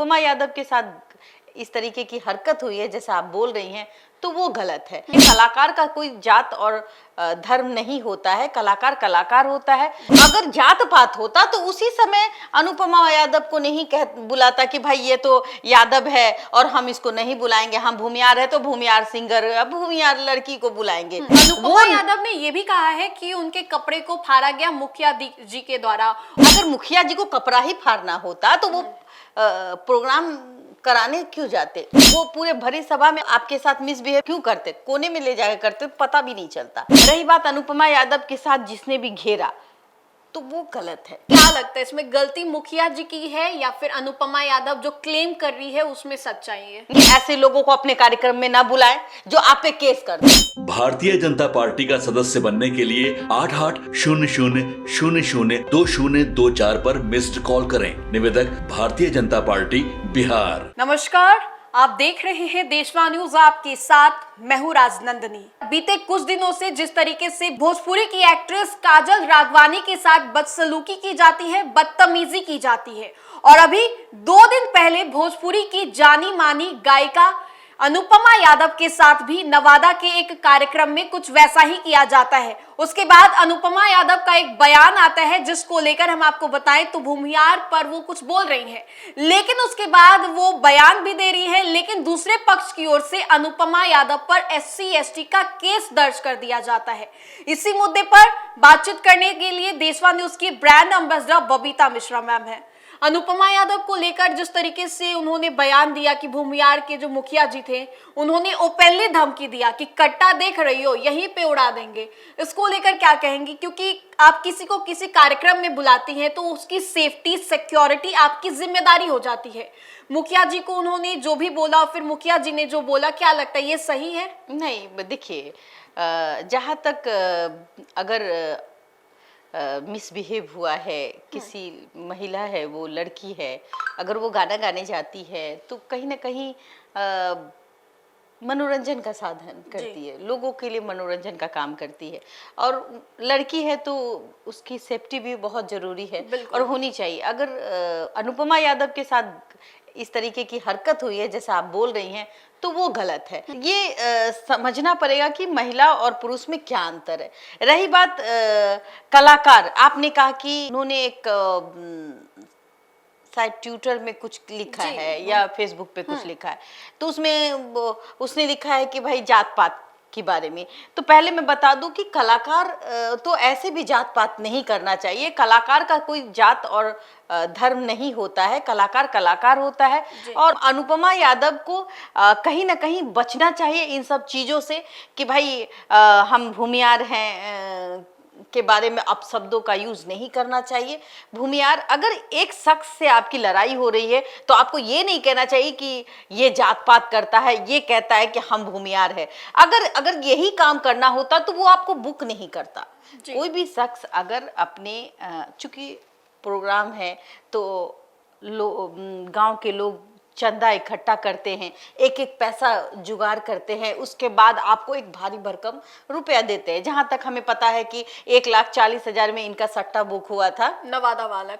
अनुपमा यादव के साथ इस तरीके की हरकत हुई है जैसा आप बोल रही हैं, तो वो गलत है। कलाकार का कोई जात और धर्म नहीं होता है, कलाकार कलाकार होता है। अगर जात पात होता तो उसी समय अनुपमा यादव को नहीं बुलाता कि भाई ये तो यादव है और हम इसको नहीं बुलाएंगे, हम भूमियार है तो भूमियार सिंगर, भूमियार लड़की को बुलाएंगे। अनुपमा यादव ने ये भी कहा है कि उनके कपड़े को फाड़ा गया मुखिया जी के द्वारा। अगर मुखिया जी को कपड़ा ही फाड़ना होता तो वो प्रोग्राम कराने क्यों जाते? वो पूरे भरी सभा में आपके साथ मिसबिहेव क्यों करते? कोने में ले जाकर करते, पता भी नहीं चलता। रही बात अनुपमा यादव के साथ जिसने भी घेरा, तो वो गलत है। क्या लगता है इसमें गलती मुखिया जी की है या फिर अनुपमा यादव जो क्लेम कर रही है उसमें सच्चाई है? ऐसे लोगों को अपने कार्यक्रम में ना बुलाएं जो आप पे केस कर दें। भारतीय जनता पार्टी का सदस्य बनने के लिए 8800002024 पर मिस्ड कॉल करें। निवेदक भारतीय जनता पार्टी बिहार। नमस्कार, आप देख रहे हैं देशवा न्यूज, आपके साथ मैं हूं राजनंदनी। बीते कुछ दिनों से जिस तरीके से भोजपुरी की एक्ट्रेस काजल राघवानी के साथ बदसलूकी की जाती है, बदतमीजी की जाती है, और अभी 2 दिन पहले भोजपुरी की जानी मानी गायिका अनुपमा यादव के साथ भी नवादा के एक कार्यक्रम में कुछ वैसा ही किया जाता है। उसके बाद अनुपमा यादव का एक बयान आता है जिसको लेकर हम आपको बताएं तो भूमियार पर वो कुछ बोल रही हैं, लेकिन उसके बाद वो बयान भी दे रही है, लेकिन दूसरे पक्ष की ओर से अनुपमा यादव पर SC/ST का केस दर्ज कर दिया जाता है। इसी मुद्दे पर बातचीत करने के लिए देशवा न्यूज की brand ambassador Babita Mishra ma'am है। अनुपमा यादव को लेकर जिस तरीके से उन्होंने बयान दिया कि भूमियार के जो मुखिया जी थे उन्होंने ओपनली धमकी दिया कि कट्टा देख रही हो यहीं पे उड़ा देंगे, इसको लेकर क्या कहेंगी? क्योंकि आप किसी को किसी कार्यक्रम में बुलाती हैं तो उसकी सेफ्टी सिक्योरिटी आपकी जिम्मेदारी हो जाती है। मुखिया जी को उन्होंने जो भी बोला, फिर मुखिया जी ने जो बोला, क्या लगता है ये सही है? नहीं, देखिए, जहाँ तक अगर मिसबिहेव हुआ है, किसी महिला है, वो लड़की है, अगर वो गाना गाने जाती है तो कहीं ना कहीं मनोरंजन का साधन करती है, लोगों के लिए मनोरंजन का काम करती है, और लड़की है तो उसकी सेफ्टी भी बहुत जरूरी है और होनी चाहिए। अगर अनुपमा यादव के साथ इस तरीके की हरकत हुई है जैसा आप बोल रही हैं, तो वो गलत है। ये समझना पड़ेगा कि महिला और पुरुष में क्या अंतर है। रही बात कलाकार, आपने कहा कि उन्होंने एक शायद ट्विटर में कुछ लिखा है या फेसबुक पे कुछ लिखा है, तो उसमें उसने लिखा है कि भाई जात पात के बारे में। तो पहले मैं बता दूं कि कलाकार तो ऐसे भी जात पात नहीं करना चाहिए। कलाकार का कोई जात और धर्म नहीं होता है, कलाकार कलाकार होता है। और अनुपमा यादव को कहीं ना कहीं बचना चाहिए इन सब चीज़ों से कि भाई हम भूमियार हैं के बारे में अपशब्दों का यूज नहीं करना चाहिए। भूमियार, अगर एक शख्स से आपकी लड़ाई हो रही है तो आपको ये नहीं कहना चाहिए कि ये जात पात करता है, ये कहता है कि हम भूमियार है। अगर यही काम करना होता तो वो आपको बुक नहीं करता। कोई भी शख्स अगर अपने चूंकि प्रोग्राम है तो गांव के लोग चंदा इकट्ठा करते हैं, एक एक पैसा जुगाड़ करते हैं, उसके बाद आपको एक भारी भरकम रुपया देते हैं। जहां तक हमें पता है कि 1,40,000 में इनका सट्टा बुक हुआ था नवादा वाला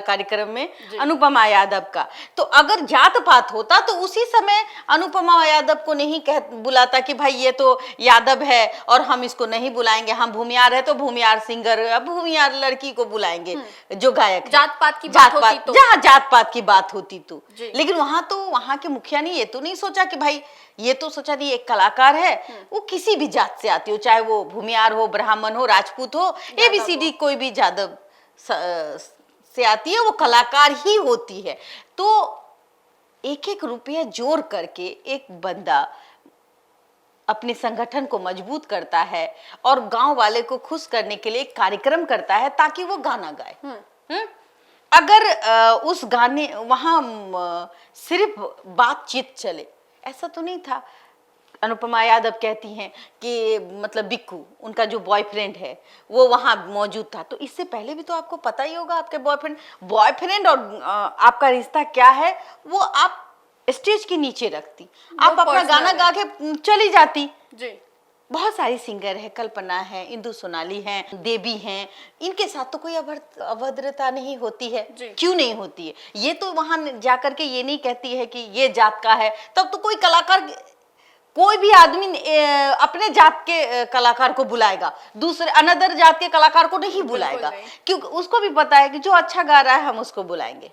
कार्यक्रम में अनुपमा यादव का। तो अगर जात पात होता तो उसी समय अनुपमा यादव को नहीं बुलाता कि भाई ये तो यादव है और हम इसको नहीं बुलाएंगे, हम भूमियार है तो भूमियार सिंगर, भूमियार लड़की को बुलाएंगे जो गायक। जात पात की बात होती तो, जहाँ जात पात की बात होती तो, लेकिन वहां के मुखिया ने ये तो नहीं सोचा कि भाई, ये तो सोचा नहीं एक कलाकार है, वो किसी भी जात से आती हो, चाहे वो भूमियार हो, ब्राह्मण हो, राजपूत हो, ABCD कोई भी यादव से आती है, वो कलाकार ही होती है। तो एक एक रुपया जोड़ करके एक बंदा अपने संगठन को मजबूत करता है और गांव वाले को खुश करने के लिए एक कार्यक्रम करता है ताकि वो गाना गाए। अगर उस गाने वहां सिर्फ बातचीत चले, ऐसा तो नहीं था। अनुपमा यादव कहती हैं कि मतलब बिक्कू, उनका जो बॉयफ्रेंड है, वो वहां मौजूद था। तो इससे पहले भी तो आपको पता ही होगा आपके बॉयफ्रेंड और आपका रिश्ता क्या है, वो आप स्टेज के नीचे रखती, आप अपना गाना गा के चली जाती। बहुत सारी सिंगर है, कल्पना है, इंदु सोनाली है, देवी हैं, इनके साथ तो कोई अभद्रता नहीं होती है। जी। क्यों नहीं होती है? ये तो वहां जाकर के ये नहीं कहती है कि ये जात का है, तब तो कोई कलाकार, कोई भी आदमी अपने जात के कलाकार को बुलाएगा, दूसरे अनदर जात के कलाकार को नहीं बुलाएगा, नहीं। क्योंकि उसको भी पता है कि जो अच्छा गा रहा है हम उसको बुलाएंगे।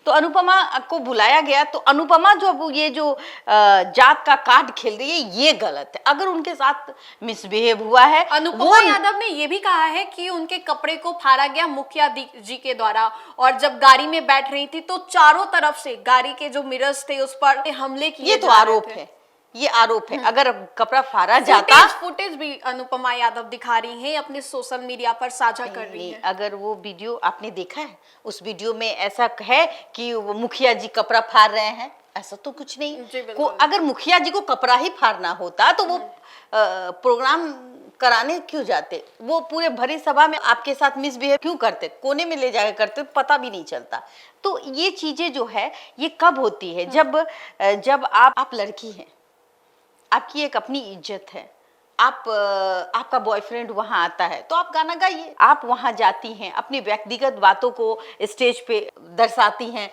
तो अनुपमा को बुलाया गया, तो अनुपमा जो ये जो जात का कार्ड खेल रही है, ये गलत है। अगर उनके साथ मिसबिहेव हुआ है, अनुपमा यादव ने ये भी कहा है कि उनके कपड़े को फाड़ा गया मुखिया जी के द्वारा, और जब गाड़ी में बैठ रही थी तो चारों तरफ से गाड़ी के जो मिरर्स थे उस पर हमले किए। ये तो आरोप है, ये आरोप है। अगर कपड़ा फाड़ा जाता, फुटेज भी अनुपमा यादव दिखा रही हैं, अपने सोशल मीडिया पर साझा कर रही हैं। अगर वो वीडियो आपने देखा है, उस वीडियो में ऐसा है कि वो मुखिया जी कपड़ा फाड़ रहे हैं, ऐसा तो कुछ नहीं। अगर मुखिया जी को कपड़ा ही फाड़ना होता तो वो प्रोग्राम कराने क्यों जाते? वो पूरे भरी सभा में आपके साथ मिसबिहेव क्यों करते? कोने में ले जाकर करते, पता भी नहीं चलता। तो ये चीजें जो है ये कब होती है? जब आप लड़की हैं, आपकी एक अपनी इज्जत है, आपका बॉयफ्रेंड वहां आता है तो आप गाना गाइए। आप वहां जाती हैं, अपनी व्यक्तिगत बातों को स्टेज पे दर्शाती हैं,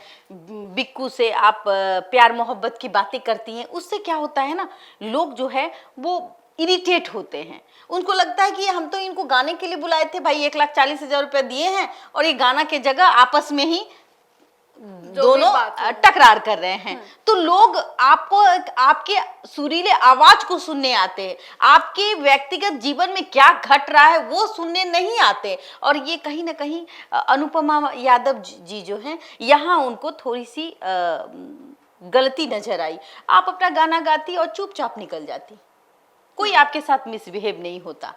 बिक्कू से आप प्यार मोहब्बत की बातें करती हैं। उससे क्या होता है ना, लोग जो है वो इरिटेट होते हैं। उनको लगता है कि हम तो इनको गाने के लिए बुलाए थे भाई, 1,40,000 रुपया दिए हैं और ये गाना के जगह आपस में ही दोनों टकरार कर रहे हैं। तो लोग आपको, आपके सुरीले आवाज को सुनने आते हैं, आपके व्यक्तिगत जीवन में क्या घट रहा है वो सुनने नहीं आते। और ये कहीं ना कहीं अनुपमा यादव जी जो हैं, यहाँ उनको थोड़ी सी गलती नजर आई। आप अपना गाना गाती और चुपचाप निकल जाती, कोई आपके साथ मिसबिहेव नहीं होता।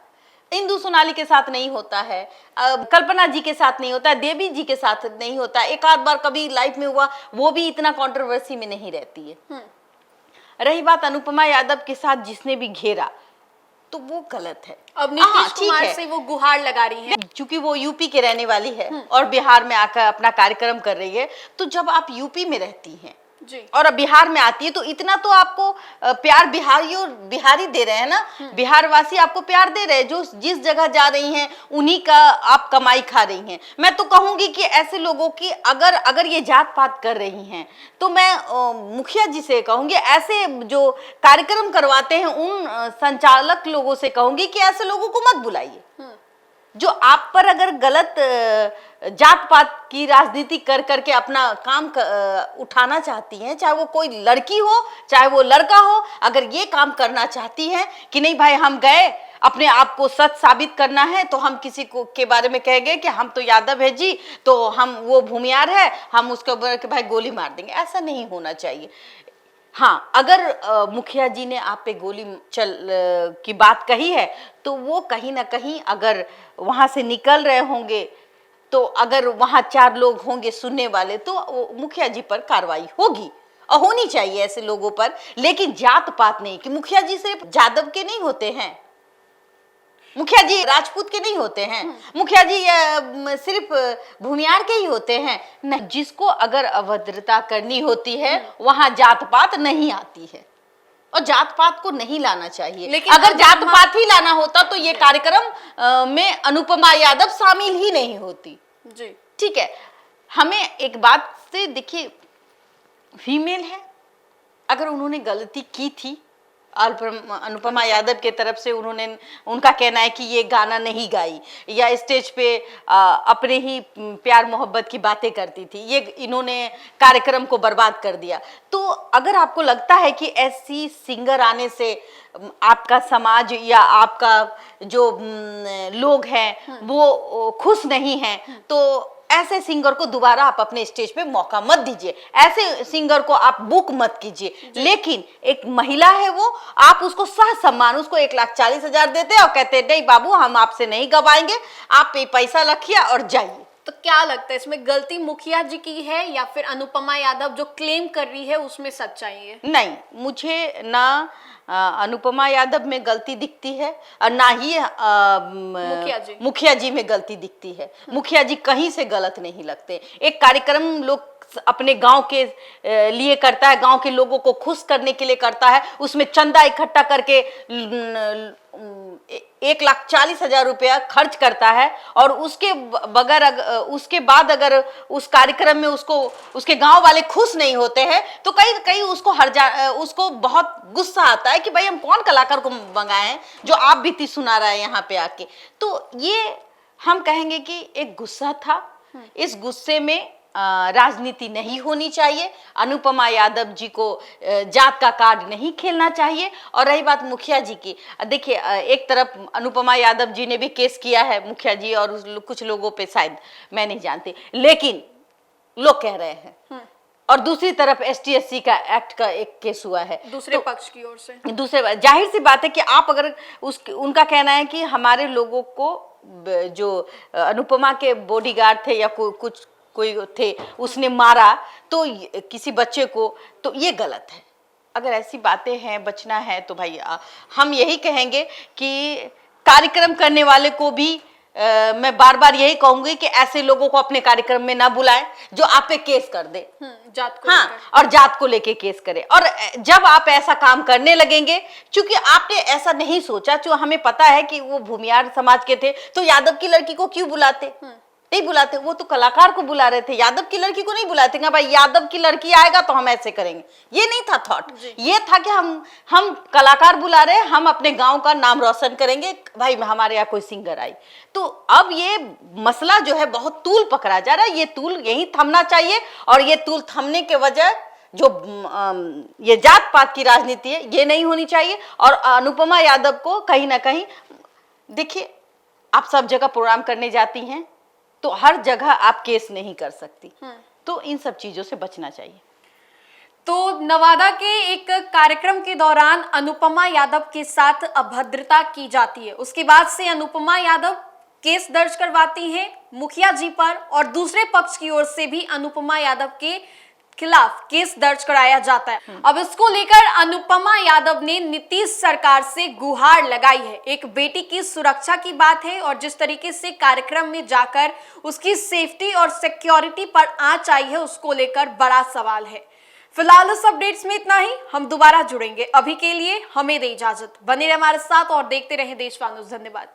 इंदु सोनाली के साथ नहीं होता है, कल्पना जी के साथ नहीं होता है, देवी जी के साथ नहीं होता है, एक आध बार कभी लाइफ में हुआ, वो भी इतना कंट्रोवर्सी में नहीं रहती है। रही बात अनुपमा यादव के साथ जिसने भी घेरा, तो वो गलत है। अब नीतीश कुमार से वो गुहार लगा रही है, क्योंकि वो यूपी के रहने वाली है और बिहार में आकर अपना कार्यक्रम कर रही है। तो जब आप यूपी में रहती हैं जी, और अब बिहार में आती है, तो इतना तो आपको प्यार बिहारी दे रहे हैं ना, बिहार वासी आपको प्यार दे रहे हैं। जो जिस जगह जा रही हैं उन्हीं का आप कमाई खा रही हैं। मैं तो कहूंगी कि ऐसे लोगों की अगर ये जात पात कर रही हैं, तो मैं मुखिया जी से कहूंगी, ऐसे जो कार्यक्रम करवाते हैं उन संचालक लोगों से कहूंगी कि ऐसे लोगों को मत बुलाइए। जो आप पर अगर गलत जात पात की राजनीति कर करके अपना काम उठाना चाहती हैं, चाहे वो कोई लड़की हो चाहे वो लड़का हो, अगर ये काम करना चाहती हैं कि नहीं भाई हम गए, अपने आप को सच साबित करना है, तो हम किसी को के बारे में कह गए कि हम तो यादव है जी, तो हम वो भूमियार है, हम उसके ऊपर के भाई गोली मार देंगे, ऐसा नहीं होना चाहिए। हाँ, अगर मुखिया जी ने आप पे गोली की बात कही है, तो वो कहीं ना कहीं अगर वहां से निकल रहे होंगे, तो अगर वहां 4 लोग होंगे सुनने वाले, तो मुखिया जी पर कार्रवाई होगी और होनी चाहिए ऐसे लोगों पर। लेकिन जात पात नहीं, कि मुखिया जी सिर्फ जादव के नहीं होते हैं, मुखिया जी राजपूत के नहीं होते हैं, मुखिया जी सिर्फ भूमियार के ही होते हैं। नहीं, जिसको अगर अभद्रता करनी होती है वहां जात पात नहीं आती है, और जात पात को नहीं लाना चाहिए। लेकिन अगर जात पात ही लाना होता तो ये कार्यक्रम में अनुपमा यादव शामिल ही नहीं होती जी। ठीक है। हमें एक बात से देखिए, फीमेल है, अगर उन्होंने गलती की थी, अनुपमा यादव के तरफ से उनका कहना है कि ये गाना नहीं गाई या स्टेज पे अपने ही प्यार मोहब्बत की बातें करती थी, ये इन्होंने कार्यक्रम को बर्बाद कर दिया। तो अगर आपको लगता है कि ऐसी सिंगर आने से आपका समाज या आपका जो लोग हैं वो खुश नहीं हैं, तो ऐसे सिंगर को दोबारा आप अपने स्टेज पे मौका मत दीजिए, ऐसे सिंगर को आप बुक मत कीजिए। लेकिन एक महिला है वो, आप उसको सह सम्मान, उसको 1,40,000 देते और कहते नहीं बाबू हम आपसे नहीं गवाएंगे, आप पैसा रखिए और जाइए। तो क्या लगता है इसमें गलती मुखिया जी की है या फिर अनुपमा यादव जो क्लेम कर रही है उसमें सच्चाई है? नहीं, मुझे ना अनुपमा यादव में गलती दिखती है और ना ही मुखिया जी में गलती दिखती है। मुखिया जी कहीं से गलत नहीं लगते। एक कार्यक्रम लोग अपने गांव के लिए करता है, गांव के लोगों को खुश करने के लिए करता है, उसमें चंदा इकट्ठा करके 1,40,000 रुपया खर्च करता है, और उसके बाद अगर उस कार्यक्रम में उसके गांव वाले खुश नहीं होते हैं तो कहीं कहीं उसको बहुत गुस्सा आता है कि भाई हम कौन कलाकार को मंगाए हैं जो आप बीती सुना रहा है यहाँ पे आके। तो ये हम कहेंगे कि एक गुस्सा था, इस गुस्से में राजनीति नहीं होनी चाहिए। अनुपमा यादव जी को जात का कार्ड नहीं खेलना चाहिए। और रही बात मुखिया जी की, देखिए एक तरफ अनुपमा यादव जी ने भी केस किया है, मुखिया जी और कुछ लोगों पे, शायद मैं नहीं जानती, लेकिन लोग कह रहे हैं, और दूसरी तरफ ST/SC का एक्ट का एक केस हुआ है दूसरे पक्ष की ओर से। दूसरे, जाहिर सी बात है कि आप अगर उनका कहना है कि हमारे लोगों को जो अनुपमा के बॉडीगार्ड थे या कोई थे उसने मारा तो किसी बच्चे को, तो ये गलत है। अगर ऐसी बातें हैं, बचना है, तो भाई हम यही कहेंगे कि कार्यक्रम करने वाले को भी मैं बार बार यही कहूंगी कि ऐसे लोगों को अपने कार्यक्रम में ना बुलाएं जो आप पे केस कर दे, जात को हाँ, और जात को लेके केस करे। और जब आप ऐसा काम करने लगेंगे, क्योंकि आपने ऐसा नहीं सोचा, जो हमें पता है कि वो भूमियार समाज के थे, तो यादव की लड़की को क्यों बुलाते, नहीं बुलाते, वो तो कलाकार को बुला रहे थे, यादव की लड़की को नहीं बुलाते कि भाई यादव की लड़की आएगा तो हम ऐसे करेंगे। ये नहीं था थॉट, ये था कि हम कलाकार बुला रहे हैं, हम अपने गांव का नाम रोशन करेंगे, भाई हमारे यहाँ कोई सिंगर आई। तो अब ये मसला जो है बहुत तूल पकड़ा जा रहा है, ये तूल यही थमना चाहिए। और ये तूल थमने के वजह जो ये जात पात की राजनीति है, ये नहीं होनी चाहिए। और अनुपमा यादव को कहीं ना कहीं, देखिए आप सब जगह प्रोग्राम करने जाती हैं तो हर जगह आप केस नहीं कर सकती, तो इन सब चीजों से बचना चाहिए। तो नवादा के एक कार्यक्रम के दौरान अनुपमा यादव के साथ अभद्रता की जाती है, उसके बाद से अनुपमा यादव केस दर्ज करवाती हैं मुखिया जी पर, और दूसरे पक्ष की ओर से भी अनुपमा यादव के खिलाफ केस दर्ज कराया जाता है। अब इसको लेकर अनुपमा यादव ने नीतीश सरकार से गुहार लगाई है। एक बेटी की सुरक्षा की बात है, और जिस तरीके से कार्यक्रम में जाकर उसकी सेफ्टी और सिक्योरिटी पर आंच आई है, उसको लेकर बड़ा सवाल है। फिलहाल इस अपडेट्स में इतना ही, हम दोबारा जुड़ेंगे। अभी के लिए हमें दे इजाजत, बने रहे हमारे साथ और देखते रहे देशवान न्यूज़। धन्यवाद।